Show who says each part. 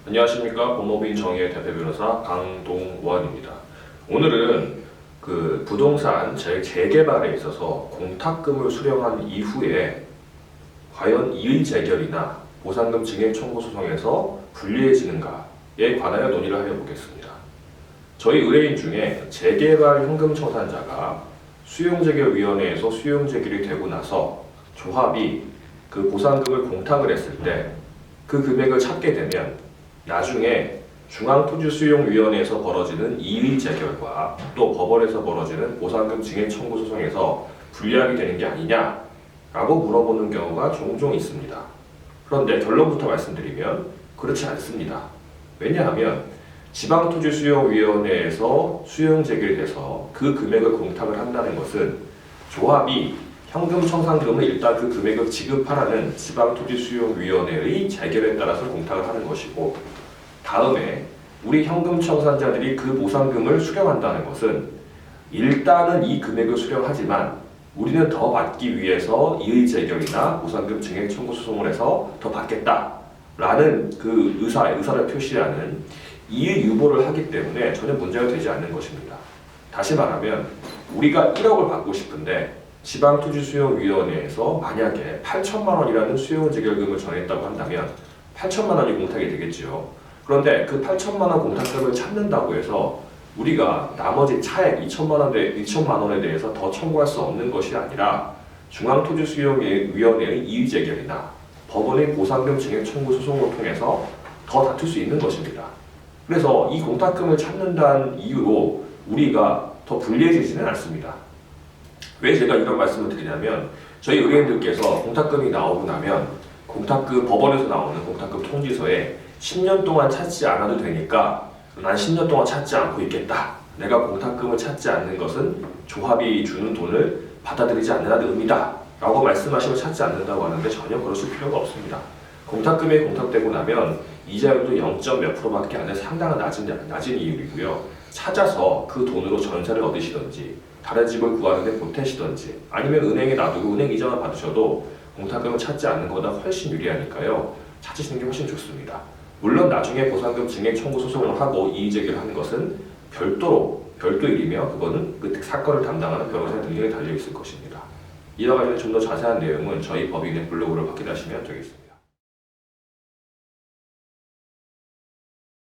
Speaker 1: 안녕하십니까. 법무부인 정의의 대표 변호사 강동원입니다. 오늘은 그 부동산 재개발에 있어서 공탁금을 수령한 이후에 과연 이의 재결이나 보상금 증액 청구 소송에서 불리해지는가에 관하여 논의를 하려 보겠습니다. 저희 의뢰인 중에 재개발 현금 청산자가 수용재결위원회에서 수용재결이 되고 나서 조합이 그 보상금을 공탁을 했을 때 그 금액을 찾게 되면 나중에 중앙토지수용위원회에서 벌어지는 이의재결과 또 법원에서 벌어지는 보상금 증액 청구 소송에서 불리하게 되는 게 아니냐라고 물어보는 경우가 종종 있습니다. 그런데 결론부터 말씀드리면 그렇지 않습니다. 왜냐하면 지방토지수용위원회에서 수용재결돼서 그 금액을 공탁을 한다는 것은 조합이 현금 청산금을 일단 그 금액을 지급하라는 지방토지수용위원회의 재결에 따라서 공탁을 하는 것이고, 다음에 우리 현금 청산자들이 그 보상금을 수령한다는 것은 일단은 이 금액을 수령하지만 우리는 더 받기 위해서 이의재결이나 보상금 증액 청구 소송을 해서 더 받겠다라는 그 의사를 표시하는 이의 유보를 하기 때문에 전혀 문제가 되지 않는 것입니다. 다시 말하면 우리가 1억을 받고 싶은데 지방토지수용위원회에서 만약에 8천만 원이라는 수용재결금을 정했다고 한다면 8천만 원이 공탁이 되겠죠. 그런데 그 8천만 원 공탁금을 찾는다고 해서 우리가 나머지 차액 2천만 원에 대해서 더 청구할 수 없는 것이 아니라 중앙토지수용위원회의 이의재결이나 법원의 보상금 증액 청구 소송을 통해서 더 다툴 수 있는 것입니다. 그래서 이 공탁금을 찾는다는 이유로 우리가 더 불리해지지는 않습니다. 왜 제가 이런 말씀을 드리냐면 저희 의뢰인들께서 공탁금이 나오고 나면 법원에서 나오는 공탁금 통지서에 10년 동안 찾지 않아도 되니까 난 10년 동안 찾지 않고 있겠다. 내가 공탁금을 찾지 않는 것은 조합이 주는 돈을 받아들이지 않는다는 의미다 라고 말씀하시고 찾지 않는다고 하는데 전혀 그러실 필요가 없습니다. 공탁금이 공탁되고 나면 이자율도 0.몇 %밖에 안 돼서 상당히 낮은 이율이고요. 찾아서 그 돈으로 전세를 얻으시든지 다른 집을 구하는데 보태시든지 아니면 은행에 놔두고 은행 이자만 받으셔도 공탁금을 찾지 않는 것보다 훨씬 유리하니까요. 찾으시는 게 훨씬 좋습니다. 물론 나중에 보상금 증액 청구 소송을 하고 이의재결을 하는 것은 별도 일이며 그거는 그 사건을 담당하는 변호사의 능력에 달려 있을 것입니다. 이와 관련해 좀 더 자세한 내용은 저희 법인의 블로그를 확인하시면 되겠습니다.